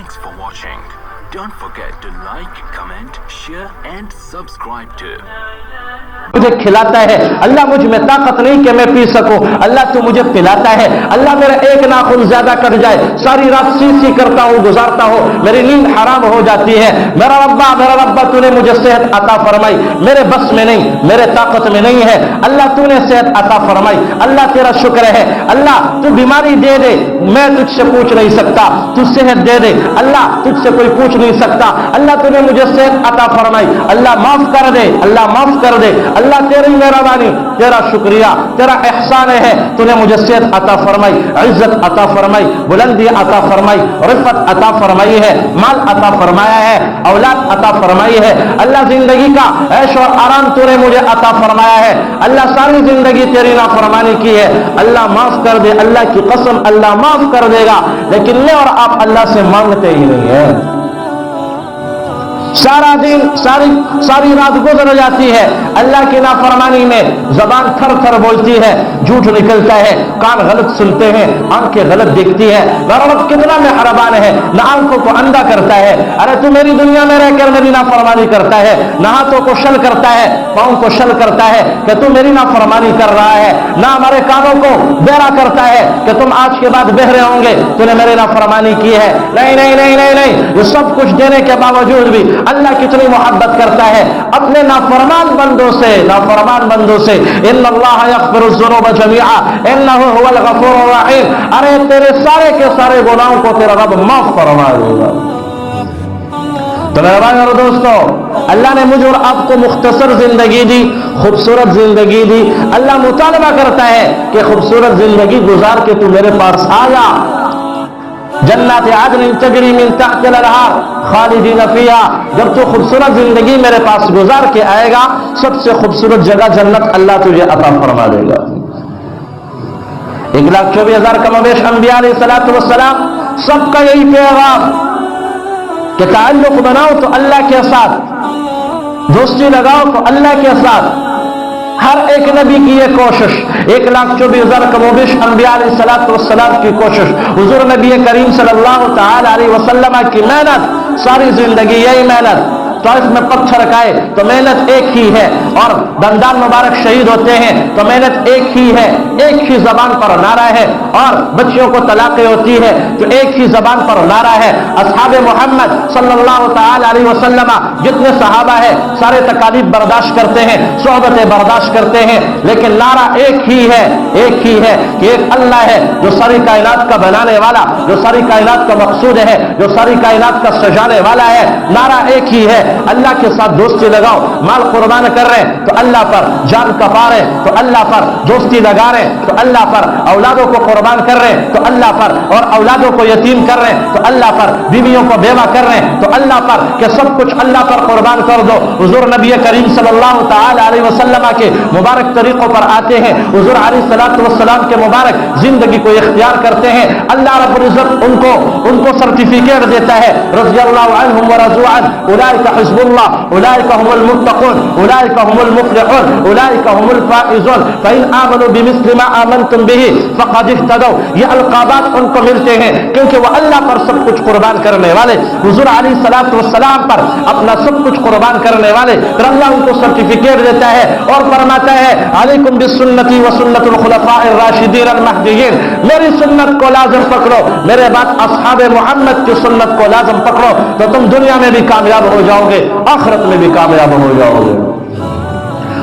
Thanks for watching. Don't forget to like, comment, share and subscribe to. مجھے کھلاتا ہے اللہ، مجھ میں طاقت نہیں کہ میں پی سکوں، اللہ تو مجھے پلاتا ہے، اللہ میرا ایک ناخن زیادہ کٹ جائے ساری رات سی کرتا ہوں گزارتا ہوں، میری نیند حرام ہو جاتی ہے، میرا ربا تو نے مجھے صحت عطا فرمائی، میرے بس میں نہیں، میرے طاقت میں نہیں ہے، اللہ تو نے صحت عطا فرمائی، اللہ تیرا شکر ہے، اللہ تو بیماری دے دے میں تجھ سے پوچھ نہیں سکتا، تو صحت دے دے اللہ تجھ سے کوئی پوچھ نہیں سکتا، اللہ تو نے مجھے صحت عطا فرمائی، اللہ معاف کر دے، اللہ معاف کر دے، اللہ تیری مہربانی، تیرا شکریہ، تیرا احسان ہے، تو نے مجھے صحت عطا فرمائی، عزت عطا فرمائی، بلندی عطا فرمائی، رفعت عطا فرمائی ہے، مال عطا فرمایا ہے، اولاد عطا فرمائی ہے، اللہ زندگی کا عیش اور آرام تو نے مجھے عطا فرمایا ہے، اللہ ساری زندگی تیری نافرمانی کی ہے، اللہ معاف کر دے، اللہ کی قسم اللہ معاف کر دے گا، لیکن میں اور آپ اللہ سے مانگتے ہی نہیں ہیں، سارا دن ساری رات گزر جاتی ہے اللہ کی نافرمانی میں، زبان تھر تھر بولتی ہے، جھوٹ نکلتا ہے، کان غلط سنتے ہیں، آنکھیں غلط دیکھتی ہے، میرا رب کتنا مہربان ہے، نہ آنکھوں کو اندھا کرتا ہے، ارے تو میری دنیا میں رہ کر میری نافرمانی کرتا ہے، نہ ہاتھوں کو شل کرتا ہے، پاؤں کو شل کرتا ہے کہ تو میری نافرمانی کر رہا ہے، نہ ہمارے کانوں کو بہرا کرتا ہے کہ تم آج کے بعد بہرے ہوں گے، تو نے میری نافرمانی کی ہے، نہیں نہیں نہیں نہیں نہیں، یہ سب کچھ دینے کے باوجود بھی اللہ کتنی محبت کرتا ہے اپنے نافرمان بندوں سے، ان اللہ یغفر الذنوب جميعا انہ هو الغفور الرحیم، ارے تیرے سارے کے سارے گناہوں کو تیرا رب معاف فرما دے گا۔ تو میرے بھائی اور دوستو، اللہ نے مجھے اور آپ کو مختصر زندگی دی، خوبصورت زندگی دی، اللہ مطالبہ کرتا ہے کہ خوبصورت زندگی گزار کے تو میرے پاس آیا، جنات عدن تجری من تحت الانہار خالدین فیہا، جب تو خوبصورت زندگی میرے پاس گزار کے آئے گا، سب سے خوبصورت جگہ جنت اللہ تجھے عطا فرما دے گا۔ 1,24,000 کم و بیش انبیاء علیہ السلام سب کا یہی پیغام کہ تعلق بناؤ تو اللہ کے ساتھ، دوستی لگاؤ تو اللہ کے ساتھ، ہر ایک نبی کی یہ کوشش، 1,24,000 کم و بیش انبیاء علیہ السلام کی کوشش، حضور نبی کریم صلی اللہ تعالی علیہ وسلم کی محنت، ساری زندگی یہی محنت، طائف میں پتھر کھائے تو محنت ایک ہی ہے، اور دندان مبارک شہید ہوتے ہیں تو محنت ایک ہی ہے، ایک ہی زبان پر نعرہ ہے، اور بچیوں کو طلاقیں ہوتی ہے تو ایک ہی زبان پر نعرہ ہے، اصحاب محمد صلی اللہ تعالی علیہ وسلم جتنے صحابہ ہیں سارے تکالیف برداشت کرتے ہیں، صحبتیں برداشت کرتے ہیں، لیکن نعرہ ایک ہی ہے کہ ایک اللہ ہے جو ساری کائنات کا بنانے والا، جو ساری کائنات کا مقصود ہے، جو ساری کائنات کا سجانے والا ہے، نعرہ ایک ہی ہے، اللہ کے ساتھ دوستی لگاؤ، مال قربان کر رہے ہیں تو اللہ پر، جان کفا رہے ہیں تو اللہ پر، دوستی لگا رہے ہیں تو اللہ پر، اولادوں کو قربان کر رہے ہیں تو اللہ پر، اور اولادوں کو یتیم کر رہے ہیں تو اللہ پر، بیویوں کو بیوہ کر رہے ہیں تو اللہ پر، کہ سب کچھ اللہ پر قربان کر دو۔ حضور نبی کریم صلی اللہ تعالی علیہ وسلم کے مبارک طریقوں پر آتے ہیں، حضور علیہ السلام کے مبارک زندگی کو اختیار کرتے ہیں، اللہ رب العزت ان کو سرٹیفکیٹ دیتا ہے، رضی اللہ عنہم ورضوا عنہ، اولئک حزب اللہ، اولئک هم المتقون، اولئک هم المفلحون، اولئک هم الفائزون، فإن آمنوا بمثل ما آمنتم به فقد اهتدوا، یہ القابات ان کو ملتے ہیں کیونکہ وہ اللہ پر سب کچھ قربان کرنے والے، حضور علیہ السلام پر اپنا سب کچھ قربان کرنے والے، پھر اللہ ان کو سرٹیفکیٹ دیتا ہے اور فرماتا ہے علیکم بسنتی وسنت الخلفاء الراشدین المہدیین، میری سنت کو لازم پکڑو، میرے بعد اصحاب محمد کی سنت کو لازم پکڑو تو تم دنیا میں بھی کامیاب ہو جاؤ گے، آخرت میں بھی کامیاب ہو جاؤ گے۔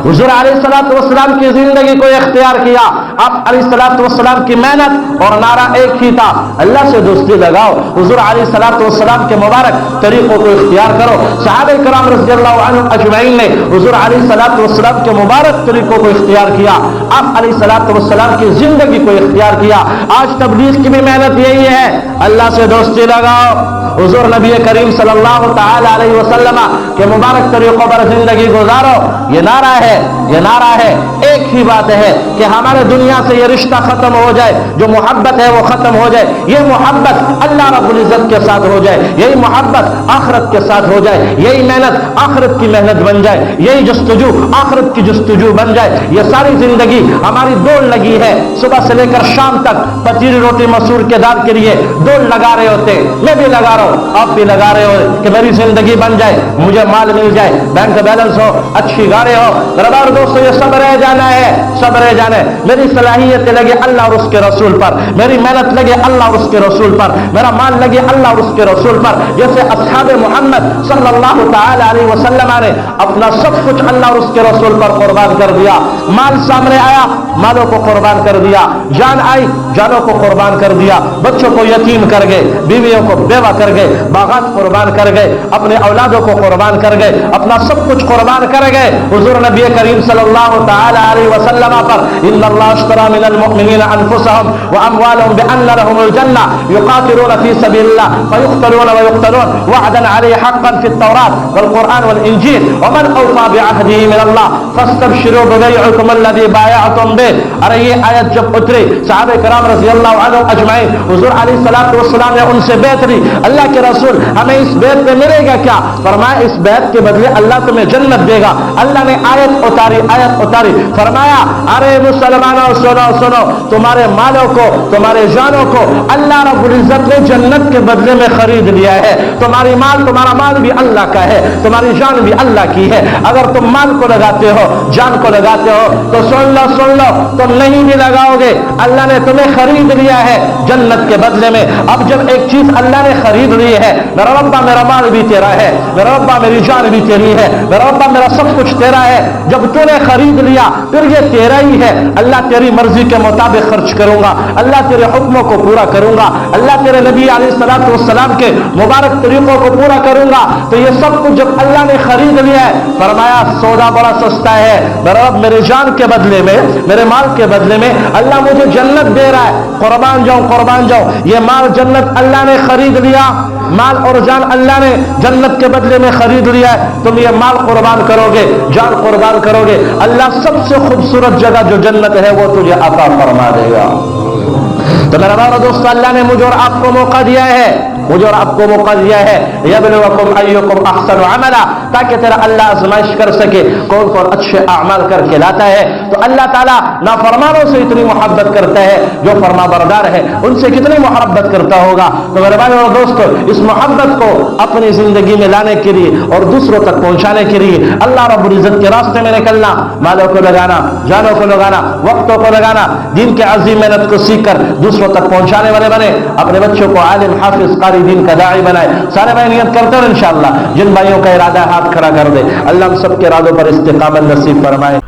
حضور علیہ السلام کی زندگی کو اختیار کیا، آپ علیہ السلام کی محنت اور نعرہ ایک ہی تھا، اللہ سے دوستی لگاؤ، حضور علیہ السلام کے مبارک طریقوں کو اختیار کرو۔ صحابہ کرام رضی اللہ عنہم اجمعین نے حضور علیہ السلام کے مبارک طریقوں کو اختیار کیا، آپ علیہ السلام کی زندگی کو اختیار کیا۔ آج تبلیغ کی بھی محنت یہی ہے، اللہ سے دوستی لگاؤ، حضور نبی کریم صلی اللہ تعالی علیہ وسلم کے مبارک طریقوں پر زندگی گزارو، یہ نعرہ ہے یہ نعرہ ہے، ایک ہی بات ہے کہ ہمارے دنیا سے یہ رشتہ ختم ہو جائے، جو محبت ہے وہ ختم ہو جائے، یہ محبت اللہ رب العزت کے ساتھ ہو جائے، یہی محبت آخرت کے ساتھ ہو جائے، یہی محنت آخرت کی محنت بن جائے، یہی جستجو آخرت کی جستجو بن جائے۔ یہ ساری زندگی ہماری دوڑ لگی ہے، صبح سے لے کر شام تک پتیری روٹی مسور کے دار کے لیے دوڑ لگا رہے ہوتے، میں بھی لگا رہا ہوں، آپ بھی لگا رہے ہو کہ میری زندگی بن جائے، مجھے مال مل جائے، بینک بیلنس ہو، اچھی گاڑی ہو۔ میرے بار دوستو یہ سب رہ جانا ہے، سب رہ جانا ہے۔ میری صلاحیت لگے اللہ اور اس کے رسول پر، میری محنت لگے اللہ اور اس کے رسول پر، میرا مال لگے اللہ اور اس کے رسول پر، جیسے اصحاب محمد صلی اللہ تعالی علیہ وسلم نے اپنا سب کچھ اللہ اور اس کے رسول پر قربان کر دیا۔ مال سامنے آیا، مالوں کو قربان کر دیا، جان آئی، جانوں کو قربان کر دیا، بچوں کو یتیم کر گئے، بیویوں کو بیوہ کر گئے، باغات قربان کر گئے، اپنے اولادوں کو قربان کر گئے، اپنا سب کچھ قربان کر گئے حضور نبی کریم صلی اللہ تعالی علیہ وسلم پر۔ ان اللہ اشترى من المؤمنین انفسهم واموالهم بان لهم الجنہ یقاتلون فی سبیل اللہ فیقتلون ویقتلون وعدا علیہ حقا فی التوراۃ والقرآن والانجیل ومن اوفى بعهده من اللہ فاستبشروا ببیعکم الذی بایعتم به۔ ارے یہ آیت جب اتری، صحابہ کرام رضی اللہ عنہم اجمعین، حضور علیہ الصلوۃ والسلام نے ان سے بیعت لی، اللہ کے رسول ہمیں اس بیعت میں ملے گا کیا؟ فرمایا اس بیعت کے بدلے اللہ تمہیں جنت دے گا۔ اللہ نے آیت اتاری، فرمایا ارے مسلمانوں سنو سنو، تمہارے مالوں کو، تمہارے جانوں کو اللہ رب العزت نے جنت کے بدلے میں خرید لیا ہے۔ تمہارا مال بھی اللہ کا ہے، تمہاری جان بھی اللہ کی ہے۔ اگر تم مال کو لگاتے ہو، جان کو لگاتے ہو تو سن لو، تم نہیں بھی لگاؤ گے، اللہ نے تمہیں خرید لیا ہے جنت کے بدلے میں۔ اب جب ایک چیز اللہ نے خرید لی ہے، میرا ربا میرا مال بھی تیرا ہے، میرا ربا میری جان بھی تیری ہے، میرا ربا میرا سب کچھ تیرا ہے۔ جب تو نے خرید لیا پھر یہ تیرا ہی ہے، اللہ تیری مرضی کے مطابق خرچ کروں گا، اللہ تیرے حکموں کو پورا کروں گا، اللہ تیرے نبی علیہ الصلوۃ والسلام کے مبارک طریقوں کو پورا کروں گا۔ تو یہ سب کچھ جب اللہ نے خرید لیا ہے، فرمایا سودا بڑا سستا ہے، میرا رب میرے جان کے بدلے میں، میرے مال کے بدلے میں اللہ مجھے جنت دے رہا ہے، قربان جاؤں۔ یہ مال جنت اللہ نے خرید لیا، مال اور جان اللہ نے جنت کے بدلے میں خرید لیا ہے۔ تم یہ مال قربان کرو گے، جان قربان کرو گے، اللہ سب سے خوبصورت جگہ جو جنت ہے وہ تجھے عطا فرما دے گا۔ تو میرا بارہ دوست، اللہ نے مجھے اور آپ کو موقع دیا ہے، یبلوکم ایکم احسن عملا، تاکہ تیرا اللہ آزمائش کر سکے کون اچھے اعمال کر کے لاتا ہے۔ تو اللہ تعالیٰ نافرمانوں سے اتنی محبت کرتا ہے، جو فرما بردار ہے ان سے کتنی محبت کرتا ہوگا۔ تو میرے بھائی اور دوستو، اس محبت کو اپنی زندگی میں لانے کے لیے اور دوسروں تک پہنچانے کے لیے اللہ رب العزت کے راستے میں نکلنا، مالوں کو لگانا، جانوں کو لگانا، وقتوں کو لگانا، دین کے عظیم محنت کو سیکھ کر دوسروں تک پہنچانے والے بنے، اپنے بچوں کو عالم، حافظ، قاری دین کا داعی بنائے۔ سارے بھائی نیت کرتے ہیں انشاءاللہ، جن بھائیوں کا ارادہ ہے ہاتھ کھڑا کر دے، اللہ ہم سب کے ارادوں پر استقامت نصیب فرمائے۔